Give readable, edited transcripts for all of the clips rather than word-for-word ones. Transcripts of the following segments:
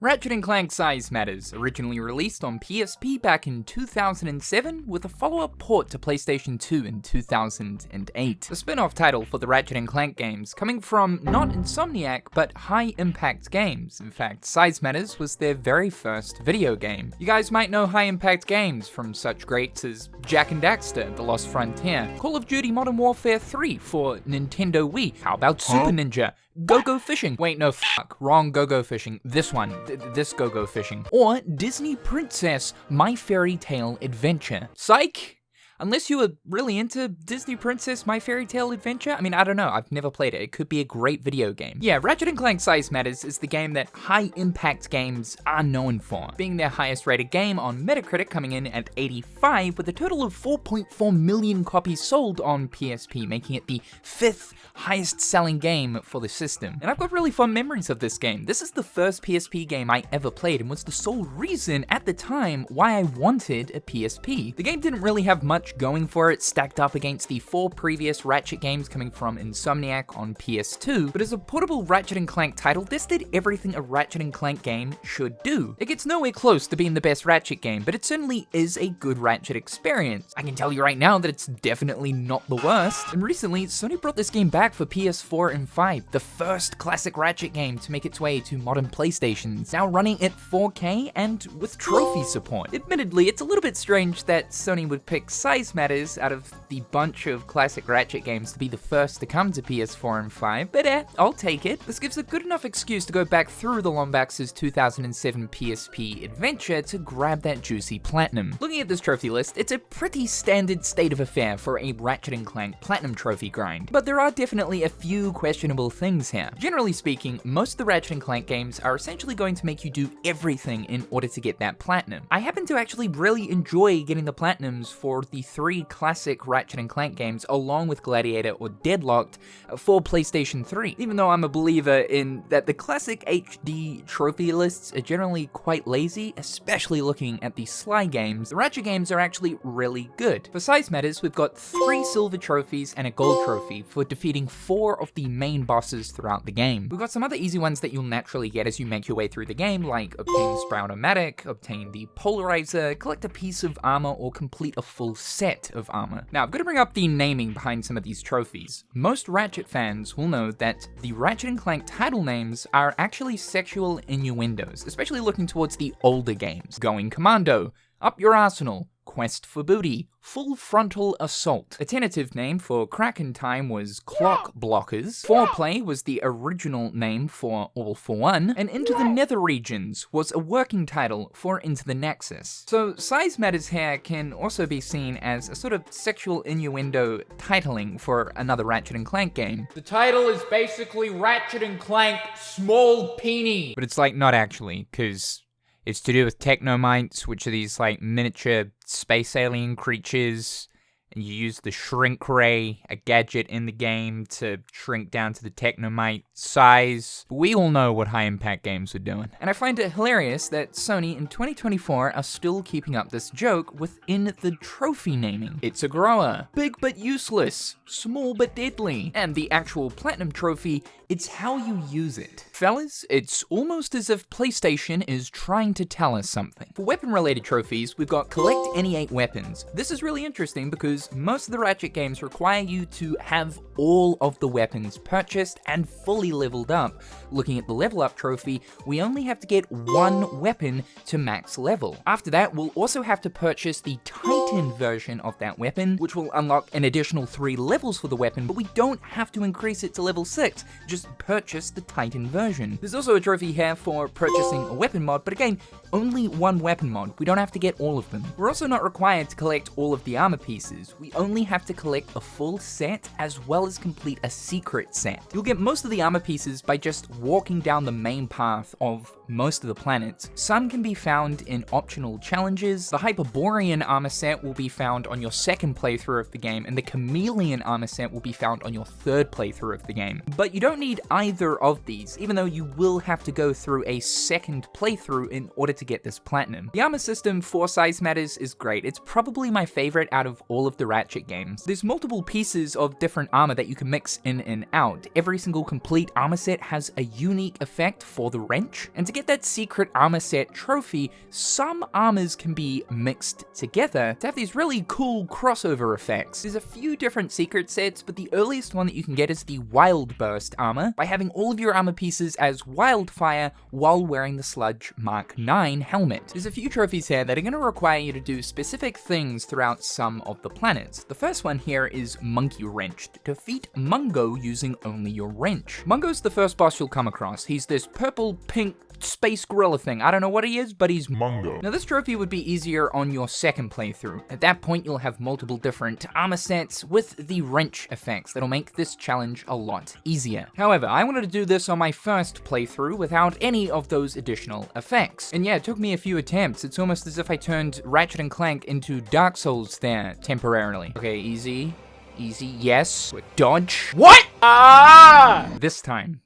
Ratchet Clank Size Matters, originally released on PSP back in 2007 with a follow-up port to PlayStation 2 in 2008. A spin-off title for the Ratchet & Clank games, coming from not Insomniac, but High Impact Games. In fact, Size Matters was their very first video game. You guys might know High Impact Games from such greats as Jak and Daxter, The Lost Frontier, Call of Duty Modern Warfare 3 for Nintendo Wii, how about Super Ninja, Go-Go Fishing, wait no wrong Go-Go Fishing, this one, this Go-Go Fishing, or Disney Princess My Fairy Tale Adventure. Psych! Unless you were really into Disney Princess My Fairy Tale Adventure? I mean, I don't know, I've never played it. It could be a great video game. Yeah, Ratchet & Clank Size Matters is the game that High Impact Games are known for, being their highest rated game on Metacritic, coming in at 85 with a total of 4.4 million copies sold on PSP, making it the 5th highest selling game for the system. And I've got really fond memories of this game. This is the first PSP game I ever played and was the sole reason at the time why I wanted a PSP. The game didn't really have much going for it, stacked up against the 4 previous Ratchet games coming from Insomniac on PS2, but as a portable Ratchet & Clank title, this did everything a Ratchet & Clank game should do. It gets nowhere close to being the best Ratchet game, but it certainly is a good Ratchet experience. I can tell you right now that it's definitely not the worst. And recently, Sony brought this game back for PS4 and 5, the first classic Ratchet game to make its way to modern PlayStations, now running at 4K and with trophy support. Admittedly, it's a little bit strange that Sony would pick Size Matters out of the bunch of classic Ratchet games to be the first to come to PS4 and 5, but I'll take it. This gives a good enough excuse to go back through the Lombax's 2007 PSP adventure to grab that juicy platinum. Looking at this trophy list, it's a pretty standard state of affair for a Ratchet & Clank platinum trophy grind, but there are definitely a few questionable things here. Generally speaking, most of the Ratchet & Clank games are essentially going to make you do everything in order to get that platinum. I happen to actually really enjoy getting the platinums for the 3 classic Ratchet & Clank games along with Gladiator or Deadlocked for PlayStation 3, even though I'm a believer in that the classic HD trophy lists are generally quite lazy, especially looking at the Sly games. The Ratchet games are actually really good. For Size Matters, we've got 3 silver trophies and a gold trophy for defeating 4 of the main bosses throughout the game. We've got some other easy ones that you'll naturally get as you make your way through the game, like obtain Sprout-O-Matic, obtain the Polarizer, collect a piece of armor, or complete a full set of armor. Now, I'm going to bring up the naming behind some of these trophies. Most Ratchet fans will know that the Ratchet & Clank title names are actually sexual innuendos, especially looking towards the older games. Going Commando, Up Your Arsenal, Quest for Booty, Full Frontal Assault. A tentative name for Kraken Time was Clock Blockers. Foreplay was the original name for All for One, and Into the Nether Regions was a working title for Into the Nexus. So Size Matters here can also be seen as a sort of sexual innuendo titling for another Ratchet & Clank game. The title is basically Ratchet & Clank Small Peenie. But it's like not actually, because it's to do with technomites, which are these like miniature space alien creatures, and you use the shrink ray, a gadget in the game, to shrink down to the technomite size. We all know what High Impact Games are doing. And I find it hilarious that Sony in 2024 are still keeping up this joke within the trophy naming. It's a grower, big but useless, small but deadly, and the actual platinum trophy, it's how you use it. Fellas, it's almost as if PlayStation is trying to tell us something. For weapon-related trophies, we've got collect any 8 weapons. This is really interesting because most of the Ratchet games require you to have all of the weapons purchased and fully leveled up. Looking at the level up trophy, we only have to get 1 weapon to max level. After that, we'll also have to purchase the Titan version of that weapon, which will unlock an additional 3 levels for the weapon, but we don't have to increase it to level 6, just purchase the Titan version. There's also a trophy here for purchasing a weapon mod, but again, only 1 weapon mod. We don't have to get all of them. We're also not required to collect all of the armor pieces. We only have to collect a full set as well as complete a secret set. You'll get most of the armor pieces by just walking down the main path of most of the planets. Some can be found in optional challenges. The Hyperborean armor set set will be found on your second playthrough of the game, and the chameleon armor set will be found on your third playthrough of the game. But you don't need either of these, even though you will have to go through a second playthrough in order to get this platinum. The armor system for Size Matters is great. It's probably my favorite out of all of the Ratchet games. There's multiple pieces of different armor that you can mix in and out. Every single complete armor set has a unique effect for the wrench, and to get that secret armor set trophy, some armors can be mixed together to have these really cool crossover effects. There's a few different secret sets, but the earliest one that you can get is the Wild Burst armor, by having all of your armor pieces as wildfire while wearing the Sludge Mark 9 helmet. There's a few trophies here that are going to require you to do specific things throughout some of the planets. The first one here is Monkey Wrenched. Defeat Mungo using only your wrench. Mungo's the first boss you'll come across. He's this purple-pink space gorilla thing. I don't know what he is, but he's Mungo. Now this trophy would be easier on your second playthrough. At that point, you'll have multiple different armor sets with the wrench effects that'll make this challenge a lot easier. However, I wanted to do this on my first playthrough without any of those additional effects. And yeah, it took me a few attempts. It's almost as if I turned Ratchet & Clank into Dark Souls there temporarily. Okay, easy, yes. Dodge. What? Ah! This time.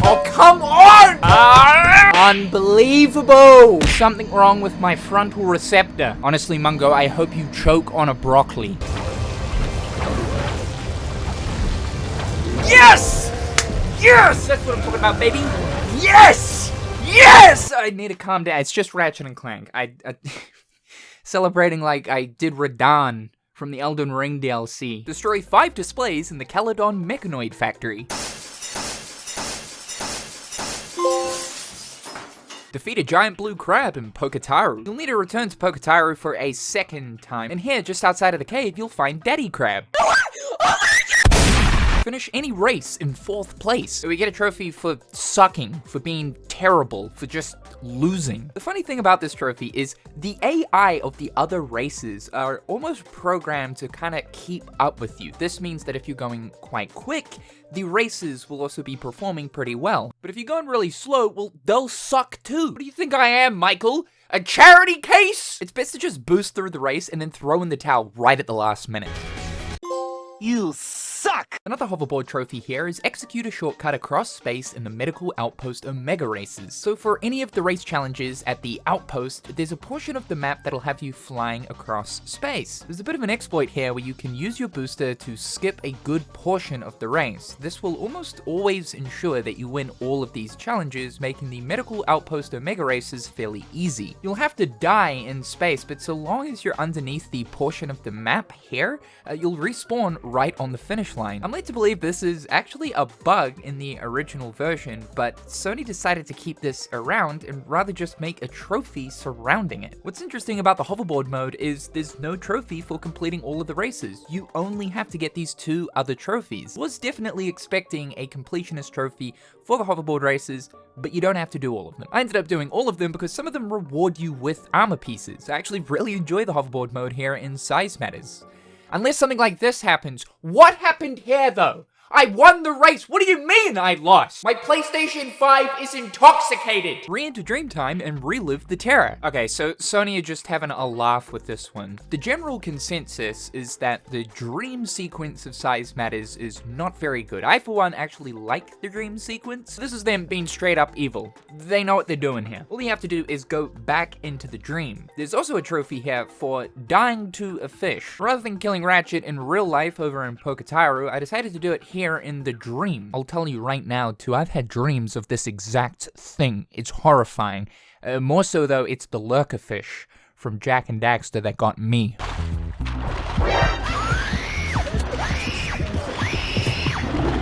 Oh, come on! Unbelievable! There's something wrong with my frontal receptor. Honestly, Mungo, I hope you choke on a broccoli. Yes! Yes! That's what I'm talking about, baby. Yes! Yes! I need to calm down. It's just Ratchet and Clank. I celebrating like I did Radahn from the Elden Ring DLC. Destroy 5 displays in the Caledon Mechanoid Factory. Defeat a giant blue crab in Pokataru. You'll need to return to Pokataru for a second time, and here, just outside of the cave, you'll find Daddy Crab. Finish any race in 4th place. So we get a trophy for sucking, for being terrible, for just losing. The funny thing about this trophy is the AI of the other races are almost programmed to kind of keep up with you. This means that if you're going quite quick, the races will also be performing pretty well. But if you're going really slow, well, they'll suck too. What do you think I am, Michael? A charity case? It's best to just boost through the race and then throw in the towel right at the last minute. You suck! Another hoverboard trophy here is execute a shortcut across space in the Medical Outpost Omega races. So for any of the race challenges at the Outpost, there's a portion of the map that'll have you flying across space. There's a bit of an exploit here where you can use your booster to skip a good portion of the race. This will almost always ensure that you win all of these challenges, making the Medical Outpost Omega races fairly easy. You'll have to die in space, but so long as you're underneath the portion of the map here, you'll respawn right on the finish line. I'm led to believe this is actually a bug in the original version, but Sony decided to keep this around and rather just make a trophy surrounding it. What's interesting about the hoverboard mode is there's no trophy for completing all of the races. You only have to get these 2 other trophies. Was definitely expecting a completionist trophy for the hoverboard races, but you don't have to do all of them. I ended up doing all of them because some of them reward you with armor pieces. I actually really enjoy the hoverboard mode here in Size Matters. Unless something like this happens. What happened here, though? I won the race. What do you mean I lost? My PlayStation 5 is intoxicated. Re-enter Dreamtime and relive the terror. Okay, so Sony are just having a laugh with this one. The general consensus is that the dream sequence of Size Matters is not very good. I, for one, actually like the dream sequence. This is them being straight up evil. They know what they're doing here. All you have to do is go back into the dream. There's also a trophy here for dying to a fish. Rather than killing Ratchet in real life over in Pokataru, I decided to do it here in the dream. I'll tell you right now too, I've had dreams of this exact thing. It's horrifying. More so though, it's the lurker fish from Jak and Daxter that got me.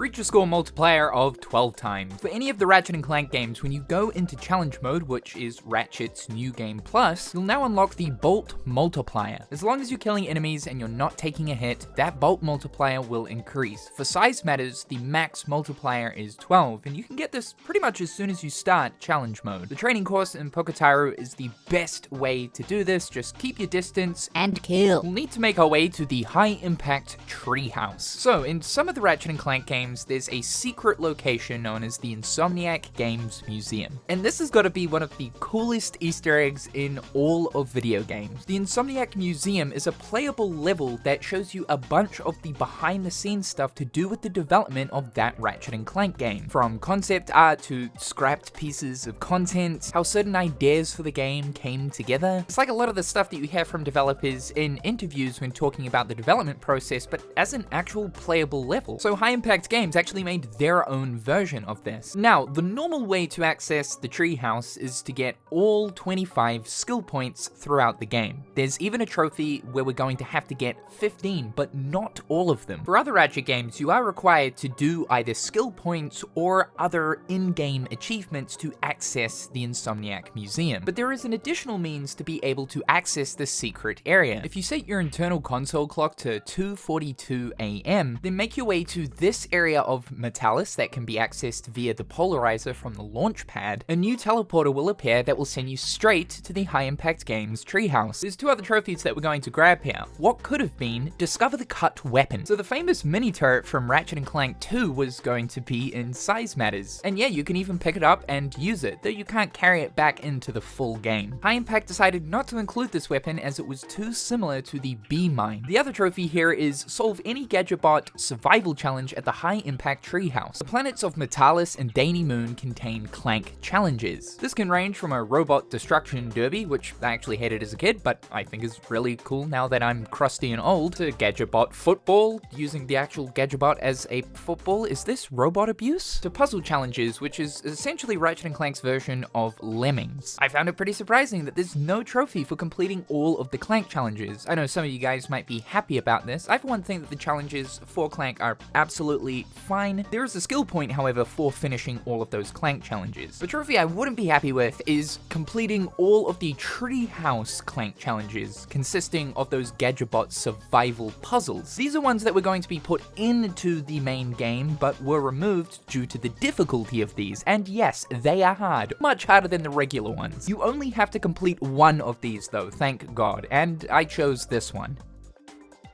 Reach a score multiplier of 12 times. For any of the Ratchet & Clank games, when you go into challenge mode, which is Ratchet's New Game Plus, you'll now unlock the Bolt Multiplier. As long as you're killing enemies and you're not taking a hit, that Bolt Multiplier will increase. For Size Matters, the max multiplier is 12, and you can get this pretty much as soon as you start challenge mode. The training course in Pokataru is the best way to do this. Just keep your distance and kill. We'll need to make our way to the high impact treehouse. So in some of the Ratchet & Clank games, there's a secret location known as the Insomniac Games Museum. And this has got to be one of the coolest Easter eggs in all of video games. The Insomniac Museum is a playable level that shows you a bunch of the behind the scenes stuff to do with the development of that Ratchet & Clank game. From concept art to scrapped pieces of content, how certain ideas for the game came together. It's like a lot of the stuff that you hear from developers in interviews when talking about the development process, but as an actual playable level. So High Impact Games actually made their own version of this. Now, the normal way to access the treehouse is to get all 25 skill points throughout the game. There's even a trophy where we're going to have to get 15, but not all of them. For other Ratchet games, you are required to do either skill points or other in-game achievements to access the Insomniac Museum. But there is an additional means to be able to access this secret area. If you set your internal console clock to 2:42 AM, then make your way to this area of Metallis that can be accessed via the polarizer from the launch pad. A new teleporter will appear that will send you straight to the High Impact Games treehouse. There's two other trophies that we're going to grab here. What could have been discover the cut weapon. So the famous mini turret from Ratchet & Clank 2 was going to be in Size Matters. And yeah, you can even pick it up and use it, though you can't carry it back into the full game. High Impact decided not to include this weapon as it was too similar to the B mine. The other trophy here is solve any Gadgetbot survival challenge at the High Impact treehouse. The planets of Metallis and Daney Moon contain Clank challenges. This can range from a robot destruction derby, which I actually hated as a kid, but I think is really cool now that I'm crusty and old, to Gadgetbot football, using the actual Gadgetbot as a football. Is this robot abuse? To puzzle challenges, which is essentially Ratchet & Clank's version of Lemmings. I found it pretty surprising that there's no trophy for completing all of the Clank challenges. I know some of you guys might be happy about this. I for one think that the challenges for Clank are absolutely fine. There is a skill point, however, for finishing all of those Clank challenges. The trophy I wouldn't be happy with is completing all of the Treehouse Clank challenges, consisting of those Gadgetbot survival puzzles. These are ones that were going to be put into the main game, but were removed due to the difficulty of these. And yes, they are hard. Much harder than the regular ones. You only have to complete one of these though, thank God. And I chose this one.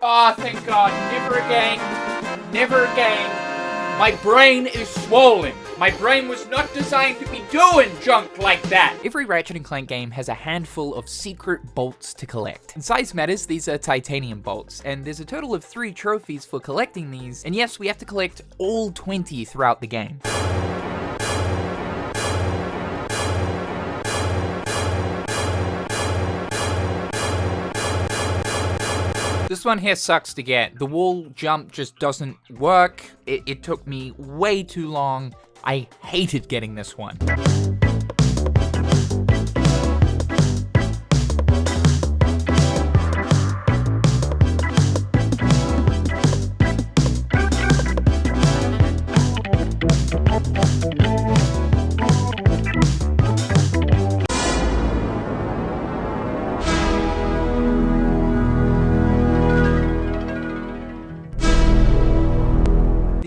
Oh, thank God. Never again. Never again. My brain is swollen. My brain was not designed to be doing junk like that. Every Ratchet & Clank game has a handful of secret bolts to collect. In Size Matters, these are titanium bolts, and there's a total of 3 trophies for collecting these, and yes, we have to collect all 20 throughout the game. This one here sucks to get. The wall jump just doesn't work. It took me way too long. I hated getting this one.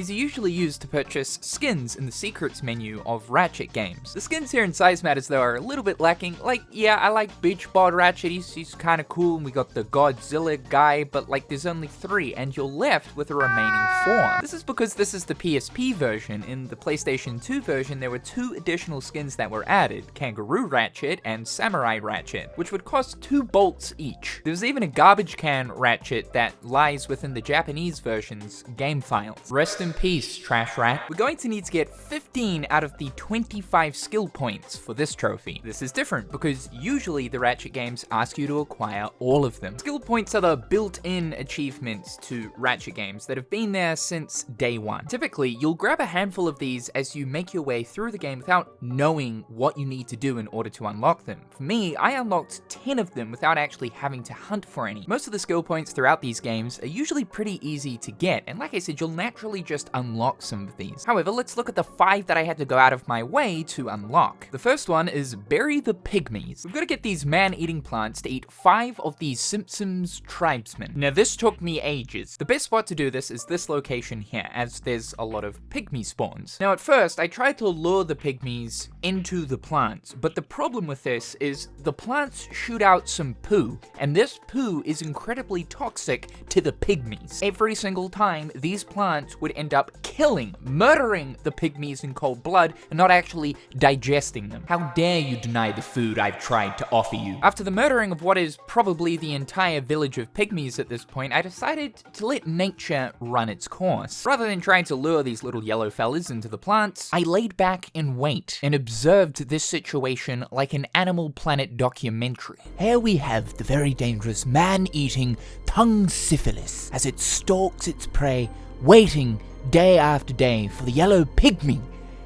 Usually used to purchase skins in the secrets menu of Ratchet games. The skins here in Size Matters though are a little bit lacking. Like, yeah, I like Beach Bod Ratchet, he's kind of cool, and we got the Godzilla guy, but like there's only 3 and you're left with the remaining 4. This is because this is the PSP version. In the PlayStation 2 version, there were 2 additional skins that were added, Kangaroo Ratchet and Samurai Ratchet, which would cost 2 bolts each. There's even a garbage can Ratchet that lies within the Japanese version's game files. Rest in peace, Trash Rat. We're going to need to get 15 out of the 25 skill points for this trophy. This is different because usually the Ratchet games ask you to acquire all of them. Skill points are the built-in achievements to Ratchet games that have been there since day one. Typically, you'll grab a handful of these as you make your way through the game without knowing what you need to do in order to unlock them. For me, I unlocked 10 of them without actually having to hunt for any. Most of the skill points throughout these games are usually pretty easy to get, and like I said, you'll naturally just unlock some of these. However, let's look at the 5 that I had to go out of my way to unlock. The first one is Bury the Pygmies. We've got to get these man-eating plants to eat 5 of these Simpsons tribesmen. Now this took me ages. The best spot to do this is this location here, as there's a lot of pygmy spawns. Now at first, I tried to lure the pygmies into the plants, but the problem with this is the plants shoot out some poo, and this poo is incredibly toxic to the pygmies. Every single time, these plants would end up killing killing, murdering the pygmies in cold blood, and not actually digesting them. How dare you deny the food I've tried to offer you? After the murdering of what is probably the entire village of pygmies at this point, I decided to let nature run its course. Rather than trying to lure these little yellow fellas into the plants, I laid back in wait and observed this situation like an Animal Planet documentary. Here we have the very dangerous man-eating tongue syphilis as it stalks its prey, waiting day after day for the yellow pygmy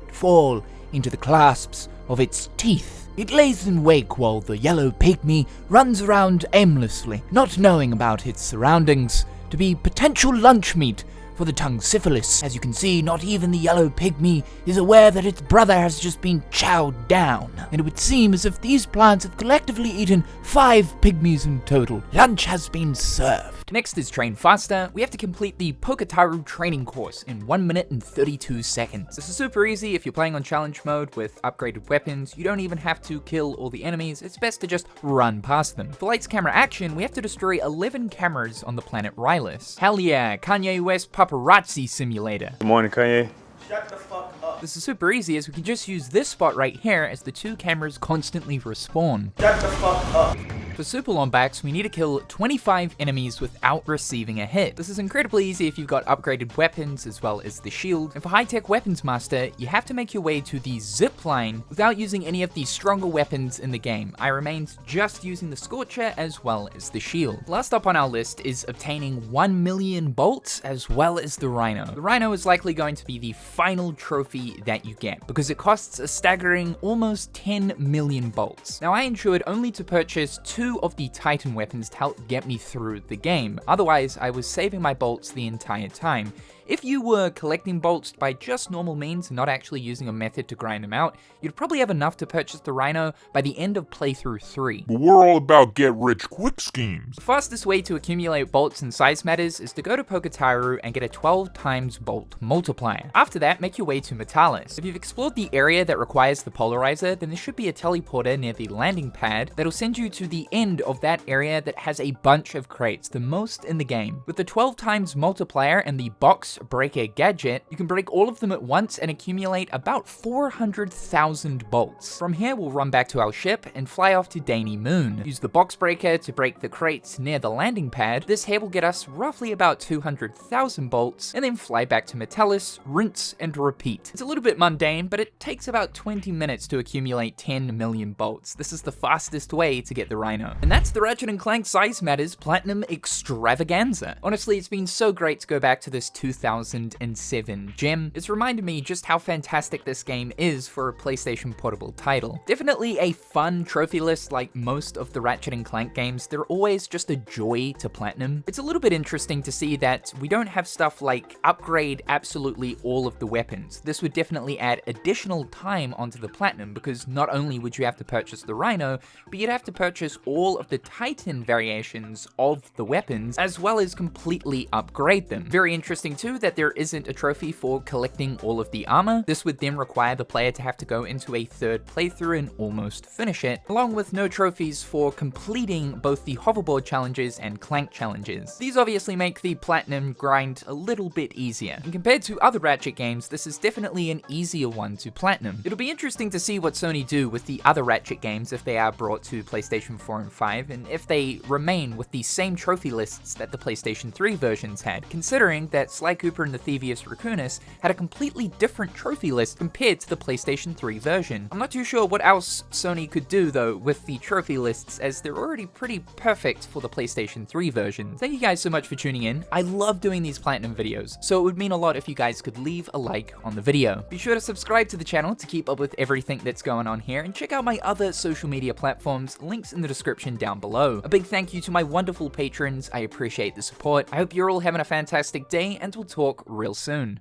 to fall into the clasps of its teeth. It lays in wake while the yellow pygmy runs around aimlessly, not knowing about its surroundings, to be potential lunch meat for the tongue syphilis. As you can see, not even the yellow pygmy is aware that its brother has just been chowed down, and it would seem as if these plants have collectively eaten 5 pygmies in total. Lunch has been served. Next is Train Faster. We have to complete the Pokataru training course in 1 minute and 32 seconds. This is super easy if you're playing on challenge mode with upgraded weapons. You don't even have to kill all the enemies, it's best to just run past them. For lights camera action, we have to destroy 11 cameras on the planet Rylus. Hell yeah, Kanye West paparazzi simulator. Good morning, Kanye. Shut the fuck up. This is super easy as we can just use this spot right here as the 2 cameras constantly respawn. Shut the fuck up. For super long backs, we need to kill 25 enemies without receiving a hit. This is incredibly easy if you've got upgraded weapons as well as the shield. And for high-tech weapons master, you have to make your way to the zip line without using any of the stronger weapons in the game. I remained just using the Scorcher as well as the shield. Last up on our list is obtaining 1 million bolts as well as the Rhino. The Rhino is likely going to be the final trophy that you get because it costs a staggering almost 10 million bolts. Now I ensured only to purchase 2 of the Titan weapons to help get me through the game. Otherwise, I was saving my bolts the entire time. If you were collecting bolts by just normal means and not actually using a method to grind them out, you'd probably have enough to purchase the Rhino by the end of playthrough 3. But we're all about get-rich-quick schemes. The fastest way to accumulate bolts in Size Matters is to go to Pokataru and get a 12 times bolt multiplier. After that, make your way to Multipliers. If you've explored the area that requires the polarizer, then there should be a teleporter near the landing pad that'll send you to the end of that area that has a bunch of crates, the most in the game. With the 12 times multiplier and the box breaker gadget, you can break all of them at once and accumulate about 400,000 bolts. From here, we'll run back to our ship and fly off to Danny Moon. Use the box breaker to break the crates near the landing pad. This here will get us roughly about 200,000 bolts, and then fly back to Metellus, rinse, and repeat. It's a little bit mundane, but it takes about 20 minutes to accumulate 10 million bolts. This is the fastest way to get the Rhino. And that's the Ratchet & Clank Size Matters Platinum Extravaganza. Honestly, it's been so great to go back to this 2007 gem. It's reminded me just how fantastic this game is for a PlayStation Portable title. Definitely a fun trophy list like most of the Ratchet & Clank games. They're always just a joy to platinum. It's a little bit interesting to see that we don't have stuff like upgrade absolutely all of the weapons. This would definitely add additional time onto the platinum because not only would you have to purchase the Rhino, but you'd have to purchase all of the Titan variations of the weapons as well as completely upgrade them. Very interesting too that there isn't a trophy for collecting all of the armor. This would then require the player to have to go into a third playthrough and almost finish it, along with no trophies for completing both the hoverboard challenges and Clank challenges. These obviously make the platinum grind a little bit easier. And compared to other Ratchet games, this is definitely an easier one to platinum. It'll be interesting to see what Sony do with the other Ratchet games if they are brought to PlayStation 4 and 5, and if they remain with the same trophy lists that the PlayStation 3 versions had, considering that Sly Cooper and the Thievius Raccoonus had a completely different trophy list compared to the PlayStation 3 version. I'm not too sure what else Sony could do though with the trophy lists, as they're already pretty perfect for the PlayStation 3 version. Thank you guys so much for tuning in. I love doing these platinum videos, so it would mean a lot if you guys could leave a like on the video. Be sure to subscribe to the channel to keep up with everything that's going on here, and check out my other social media platforms, links in the description down below. A big thank you to my wonderful patrons, I appreciate the support. I hope you're all having a fantastic day, and we'll talk real soon.